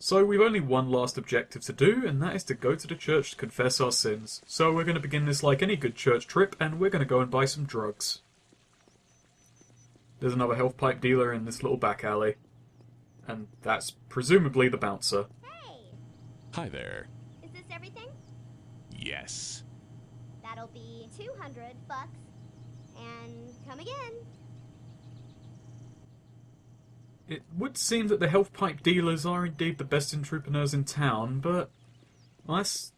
So we've only one last objective to do, and that is to go to the church to confess our sins. So we're going to begin this like any good church trip, and we're going to go and buy some drugs. There's another health pipe dealer in this little back alley. And that's presumably the bouncer. Hey! Hi there. Is this everything? Yes. That'll be $200. And come again. It would seem that the health pipe dealers are indeed the best entrepreneurs in town, but well, that's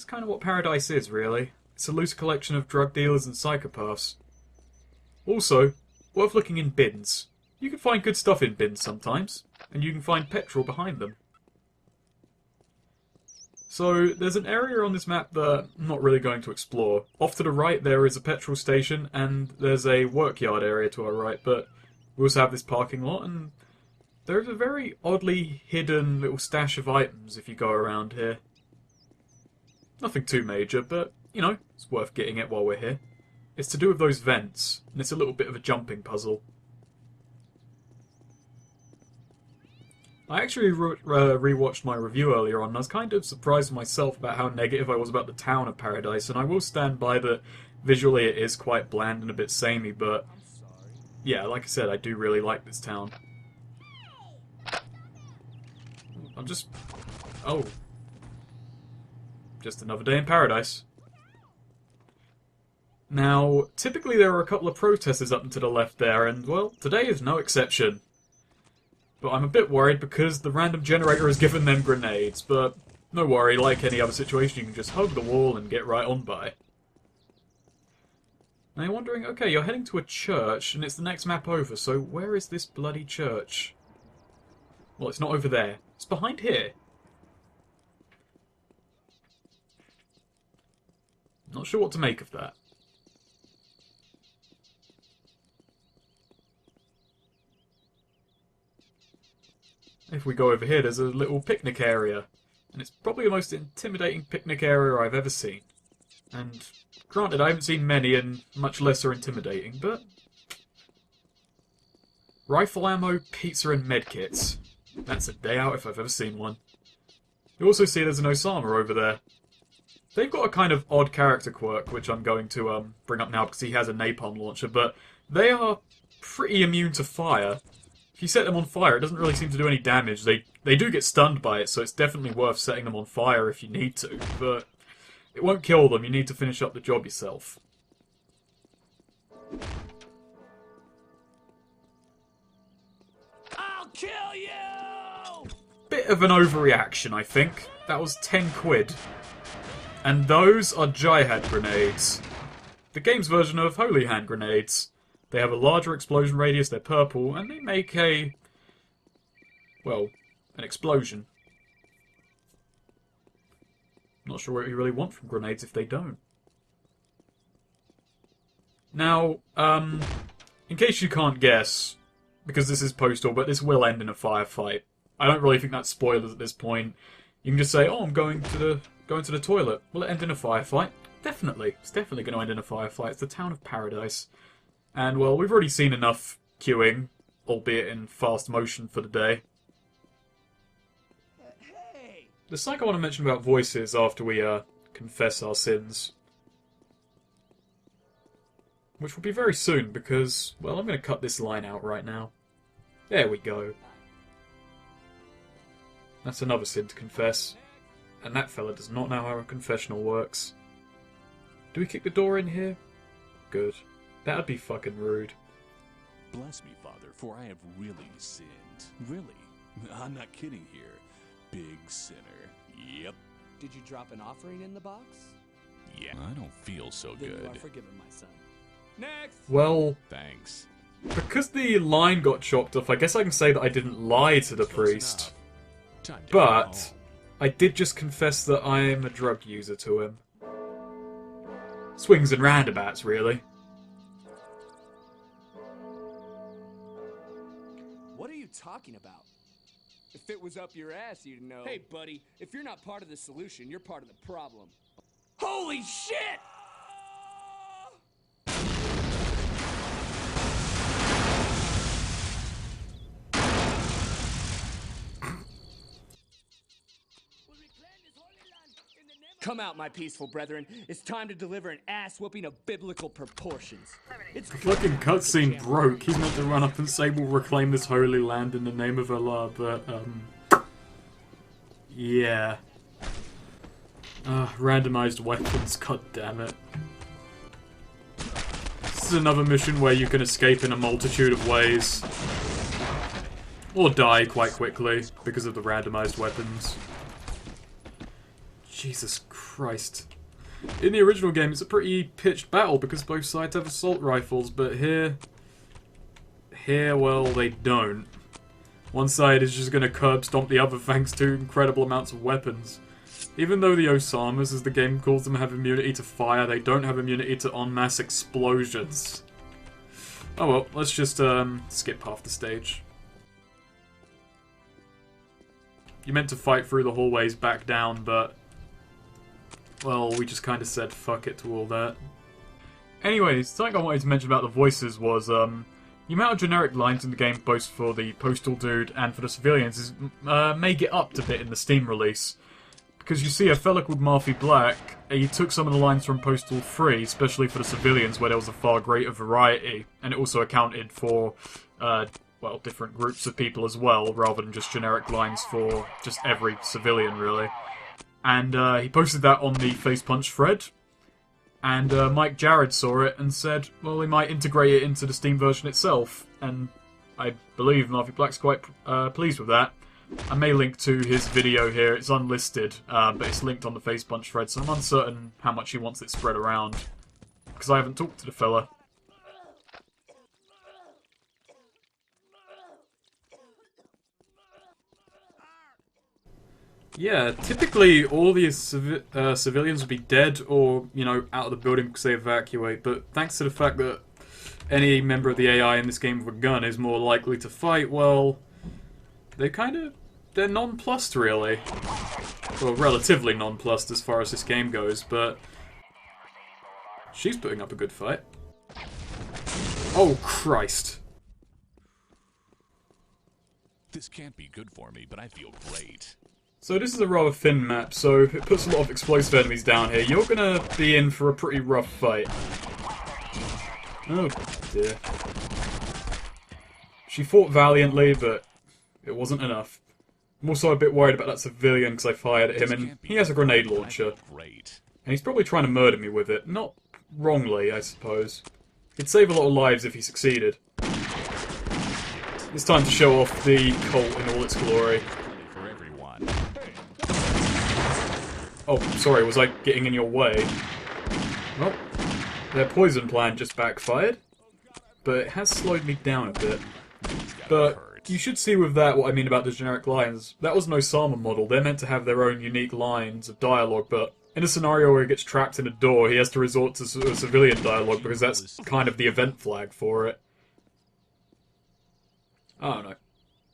kind of what Paradise is, really. It's a loose collection of drug dealers and psychopaths. Also, worth looking in bins. You can find good stuff in bins sometimes, and you can find petrol behind them. So, there's an area on this map that I'm not really going to explore. Off to the right there is a petrol station, and there's a workyard area to our right, but we also have this parking lot, and there's a very oddly hidden little stash of items if you go around here. Nothing too major, but, you know, it's worth getting it while we're here. It's to do with those vents, and it's a little bit of a jumping puzzle. I actually rewatched my review earlier on, and I was kind of surprised myself about how negative I was about the town of Paradise, and I will stand by that visually it is quite bland and a bit samey, but yeah, like I said, I do really like this town. I'm just... oh. Just another day in Paradise. Now, typically there are a couple of protesters up and to the left there, and, well, today is no exception. But I'm a bit worried because the random generator has given them grenades, but no worry, like any other situation, you can just hug the wall and get right on by. Now you're wondering, okay, you're heading to a church, and it's the next map over, so where is this bloody church? Well, it's not over there. It's behind here. Not sure what to make of that. If we go over here, there's a little picnic area. And it's probably the most intimidating picnic area I've ever seen. And granted, I haven't seen many and much less are intimidating, but... rifle ammo, pizza and medkits. That's a day out if I've ever seen one. You also see there's an Osama over there. They've got a kind of odd character quirk, which I'm going to bring up now because he has a napalm launcher, but they are pretty immune to fire. If you set them on fire, it doesn't really seem to do any damage. They do get stunned by it, so it's definitely worth setting them on fire if you need to, but it won't kill them. You need to finish up the job yourself. I'll kill you! Bit of an overreaction, I think. That was 10 quid. And those are Jihad grenades. The game's version of Holy Hand grenades. They have a larger explosion radius, they're purple, and they make a... well, an explosion. Not sure what you really want from grenades if they don't. Now, in case you can't guess, because this is Postal, but this will end in a firefight. I don't really think that's spoilers at this point. You can just say, oh, I'm going to the toilet. Will it end in a firefight? Definitely. It's definitely going to end in a firefight. It's the town of Paradise. And, well, we've already seen enough queuing, albeit in fast motion for the day. Hey! There's something I want to mention about voices after we confess our sins. Which will be very soon, because, well, I'm going to cut this line out right now. There we go. That's another sin to confess. And that fella does not know how a confessional works. Do we kick the door in here? Good. That'd be fucking rude. Bless me, Father, for I have really sinned. Really. I'm not kidding here. Big sinner. Yep. Did you drop an offering in the box? Yeah. I don't feel so Then good. you are forgiven, my son. Next! Well, Thanks. because the line got chopped off, I guess I can say that I didn't lie to the priest. Time to go But home. I did just confess that I am a drug user to him. Swings and roundabouts, really. What are you talking about? If it was up your ass, you'd know. Hey, buddy, if you're not part of the solution, you're part of the problem. Holy shit! Come out, my peaceful brethren. It's time to deliver an ass-whooping of biblical proportions. It's The fucking cutscene broke. He's meant to run up and say, we'll reclaim this holy land in the name of Allah, but, yeah. Randomized weapons, god damn it. This is another mission where you can escape in a multitude of ways. Or die quite quickly, because of the randomized weapons. Jesus Christ. In the original game, it's a pretty pitched battle because both sides have assault rifles, but here, well, they don't. One side is just going to curb stomp the other thanks to incredible amounts of weapons. Even though the Osamas, as the game calls them, have immunity to fire, they don't have immunity to en masse explosions. Oh well, let's just skip half the stage. You meant to fight through the hallways back down, but well, we just kind of said fuck it to all that. Anyways, something I wanted to mention about the voices was, the amount of generic lines in the game, both for the Postal dude and for the civilians, is may get upped a bit in the Steam release. Because you see a fella called Marfy Black, he took some of the lines from Postal 3, especially for the civilians, where there was a far greater variety, and it also accounted for, well, different groups of people as well, rather than just generic lines for just every civilian, really. And he posted that on the Face Punch thread, and Mike Jarrett saw it and said, well, he might integrate it into the Steam version itself, and I believe Marfy Black's quite pleased with that. I may link to his video here, it's unlisted, but it's linked on the Face Punch thread, so I'm uncertain how much he wants it spread around, because I haven't talked to the fella. Yeah, typically all the civilians would be dead or, you know, out of the building because they evacuate, but thanks to the fact that any member of the AI in this game with a gun is more likely to fight, well, they're nonplussed, really. Well, relatively nonplussed as far as this game goes, but she's putting up a good fight. Oh, Christ. This can't be good for me, but I feel great. So this is a rather thin map, so if it puts a lot of explosive enemies down here, you're gonna be in for a pretty rough fight. Oh dear. She fought valiantly, but it wasn't enough. I'm also a bit worried about that civilian because I fired at him, and he has a grenade launcher. And he's probably trying to murder me with it. Not wrongly, I suppose. He'd save a lot of lives if he succeeded. It's time to show off the Colt in all its glory. Oh, sorry, was I getting in your way? Well, their poison plan just backfired, but it has slowed me down a bit. But you should see with that what I mean about the generic lines. That was an Osama model. They're meant to have their own unique lines of dialogue, but in a scenario where he gets trapped in a door, he has to resort to civilian dialogue because that's kind of the event flag for it. I don't know.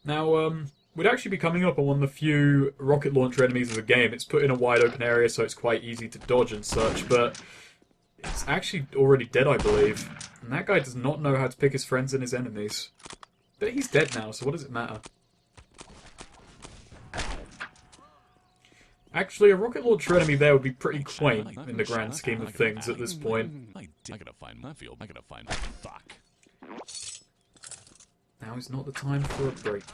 Now, we'd actually be coming up on one of the few rocket launcher enemies of the game. It's put in a wide open area, so it's quite easy to dodge and such, but it's actually already dead, I believe. And that guy does not know how to pick his friends and his enemies. But he's dead now, so what does it matter? Actually, a rocket launcher enemy there would be pretty quaint in the grand scheme of things at this point. I gotta find my field. I gotta find fuck. Now is not the time for a break.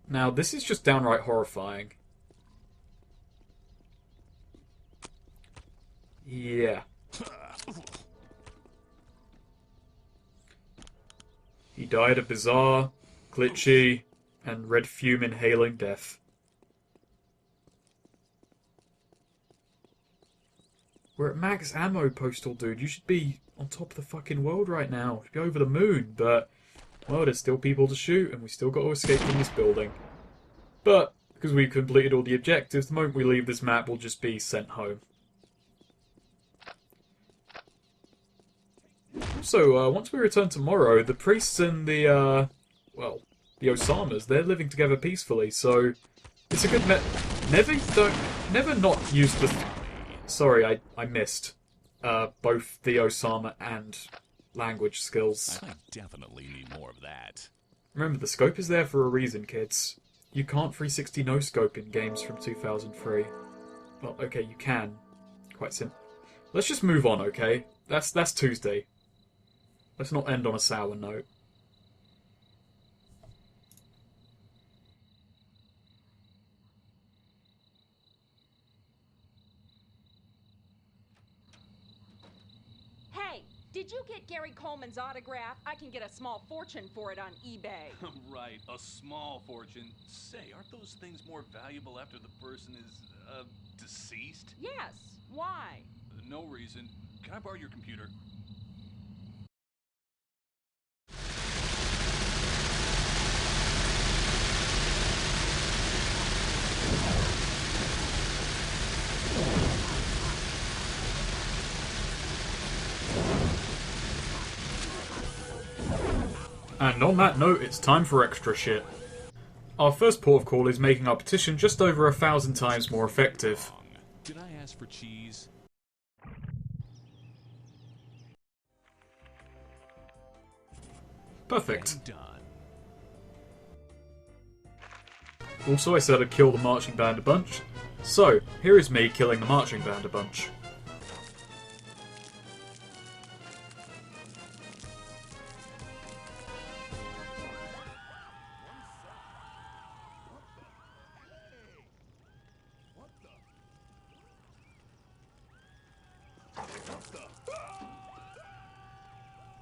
Now, this is just downright horrifying. Yeah. He died a bizarre, glitchy, and red fume inhaling death. We're at max ammo, Postal Dude. You should be on top of the fucking world right now. You should be over the moon, but well, there's still people to shoot, and we still got to escape from this building. But, because we've completed all the objectives, the moment we leave this map, we'll just be sent home. So, once we return tomorrow, the priests and the, well, the Osamas, they're living together peacefully, so it's a good never not use the... Sorry, I missed, both the Osama and language skills. I definitely need more of that. Remember, the scope is there for a reason, kids. You can't 360 no-scope in games from 2003. Well, okay, you can. Quite simple. Let's just move on, okay? That's Tuesday. Let's not end on a sour note. Hey, did you get Gary Coleman's autograph? I can get a small fortune for it on eBay. Right, a small fortune. Say, aren't those things more valuable after the person is, deceased? Yes. Why? No reason. Can I borrow your computer? And on that note, it's time for extra shit. Our first port of call is making our petition just over 1,000 times more effective. Did I ask for cheese? Perfect. And done. Also, I said I'd kill the marching band a bunch. So, here is me killing the marching band a bunch.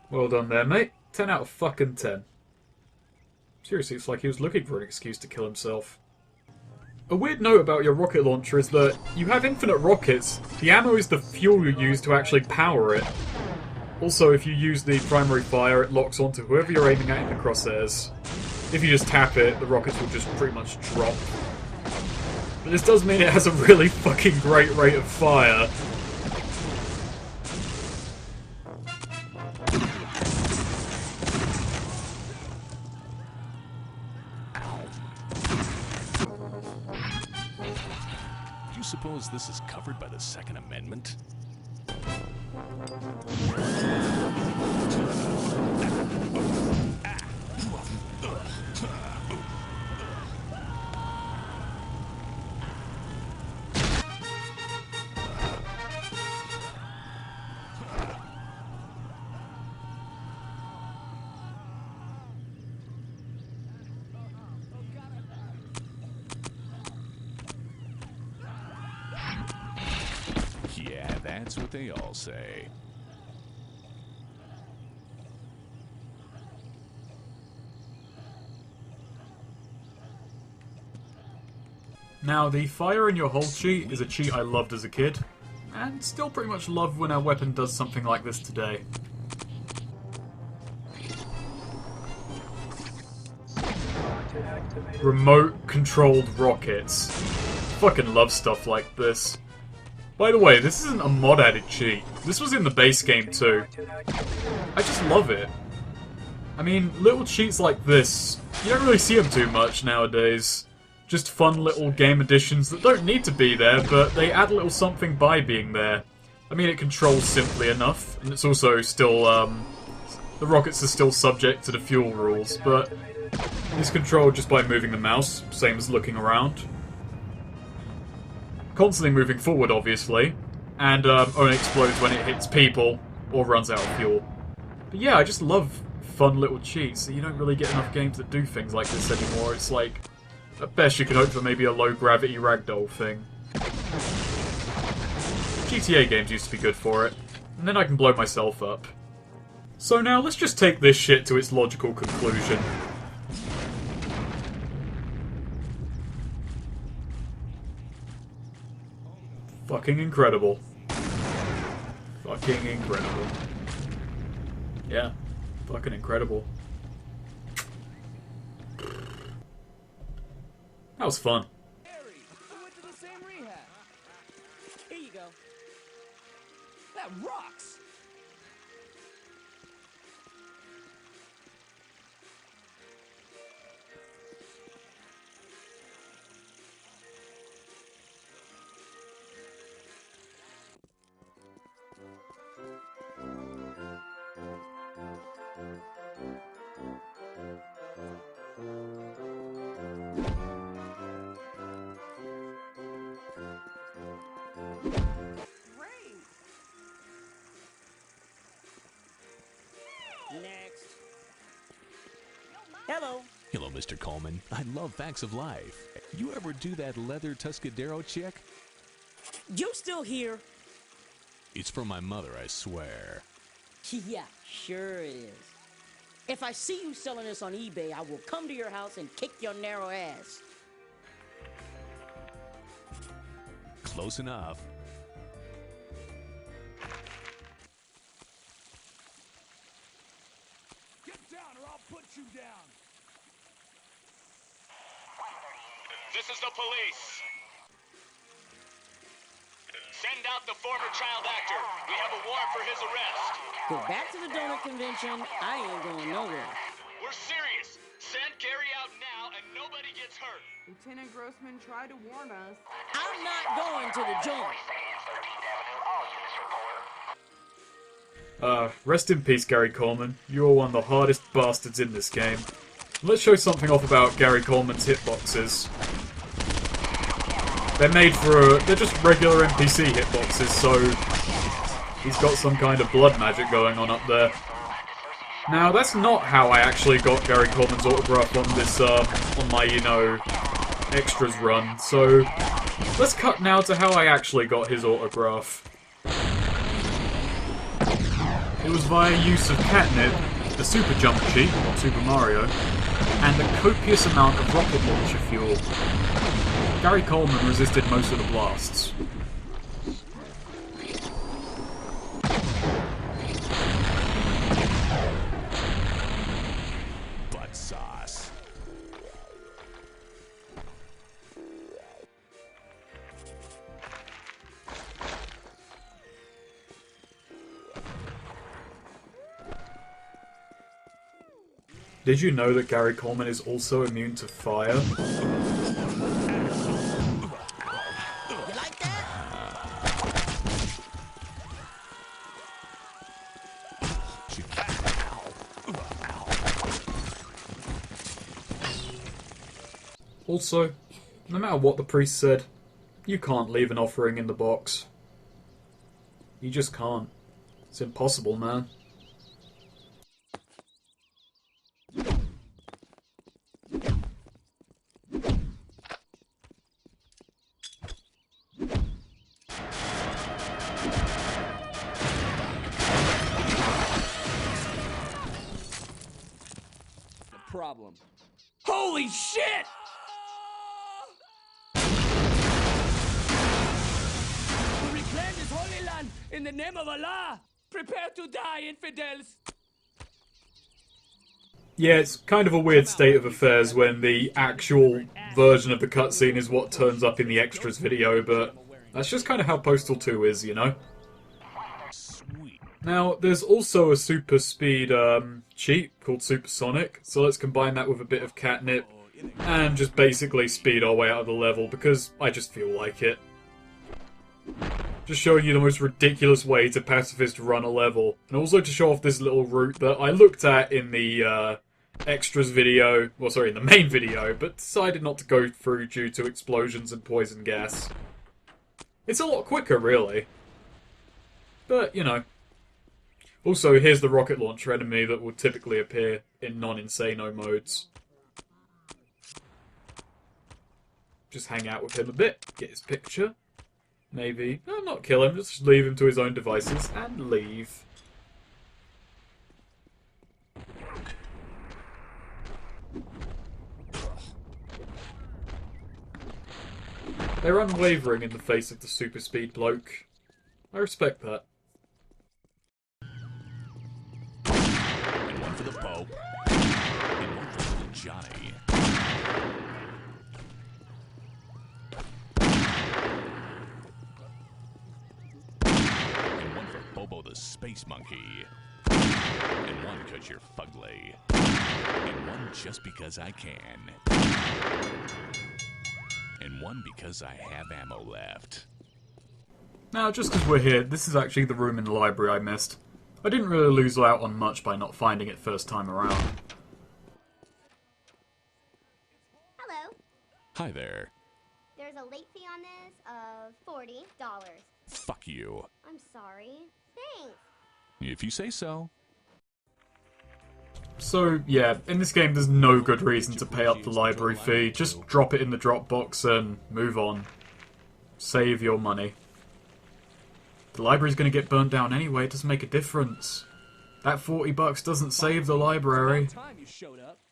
Well done there, mate. 10 out of fucking 10. Seriously, it's like he was looking for an excuse to kill himself. A weird note about your rocket launcher is that you have infinite rockets. The ammo is the fuel you use to actually power it. Also, if you use the primary fire, it locks onto whoever you're aiming at in the crosshairs. If you just tap it, the rockets will just pretty much drop. But this does mean it has a really fucking great rate of fire. Do you suppose this is covered by the Second Amendment? Yeah, that's what they all say. Now, the fire in your hold cheat is a cheat I loved as a kid, and still pretty much love when our weapon does something like this today. Remote-controlled rockets. Fucking love stuff like this. By the way, this isn't a mod-added cheat. This was in the base game too. I just love it. I mean, little cheats like this, you don't really see them too much nowadays. Just fun little game additions that don't need to be there, but they add a little something by being there. I mean, it controls simply enough, and it's also still, the rockets are still subject to the fuel rules, but it's controlled just by moving the mouse, same as looking around. Constantly moving forward, obviously, and only explodes when it hits people or runs out of fuel. But yeah, I just love fun little cheats. You don't really get enough games that do things like this anymore. It's like, at best you can hope for maybe a low-gravity ragdoll thing. GTA games used to be good for it, and then I can blow myself up. So now, let's just take this shit to its logical conclusion. Fucking incredible. Fucking incredible. Yeah, fucking incredible. That was fun. Harry, we went to the same rehab. Here you go. That rocks. Mr. Coleman. I love facts of life. You ever do that leather Tuscadero chick? You still here? It's from my mother, I swear. Yeah, sure it is. If I see you selling this on eBay, I will come to your house and kick your narrow ass. Close enough. Get down or I'll put you down. This is the police. Send out the former child actor. We have a warrant for his arrest. Go back to the donut convention. I ain't going nowhere. We're serious. Send Gary out now and nobody gets hurt. Lieutenant Grossman tried to warn us. I'm not going to the joint. Rest in peace, Gary Coleman. You are one of the hardest bastards in this game. Let's show something off about Gary Coleman's hitboxes. They're just regular NPC hitboxes, so he's got some kind of blood magic going on up there. Now, that's not how I actually got Gary Coleman's autograph on this, on my, extras run, so let's cut now to how I actually got his autograph. It was via use of catnip, the super jump cheat on Super Mario, and a copious amount of rocket launcher fuel. Gary Coleman resisted most of the blasts. Butt sauce. Did you know that Gary Coleman is also immune to fire? You like that? Also, no matter what the priest said, you can't leave an offering in the box. You just can't. It's impossible, man. Problem. Holy shit! We reclaim this holy land in the name of Allah. Prepare to die, infidels. Yeah, it's kind of a weird state of affairs when the actual version of the cutscene is what turns up in the extras video, but that's just kind of how Postal 2 is, you know? Sweet. Now, there's also a super speed cheat called Supersonic, so let's combine that with a bit of catnip and just basically speed our way out of the level because I just feel like it. Just showing you the most ridiculous way to pacifist run a level, and also to show off this little route that I looked at in the extras video, well sorry, in the main video, but decided not to go through due to explosions and poison gas. It's a lot quicker, really. But, you know. Also, here's the rocket launcher enemy that would typically appear in non-Insano modes. Just hang out with him a bit, get his picture. Maybe, no, not kill him, just leave him to his own devices and leave. They're unwavering in the face of the super speed bloke. I respect that. And one for the Pope. And one for little Johnny. And one for Bobo the Space Monkey. And one because you're fugly. And one just because I can. And one because I have ammo left. Now, just because we're here, this is actually the room in the library I missed. I didn't really lose out on much by not finding it first time around. Hello. Hi there. There's a late fee on this of $40. Fuck you. I'm sorry. Thanks. If you say so. So, yeah, in this game there's no good reason to pay up the library fee. Just drop it in the Dropbox and move on. Save your money. The library's going to get burnt down anyway, it doesn't make a difference. That $40 doesn't save the library. Time you showed up.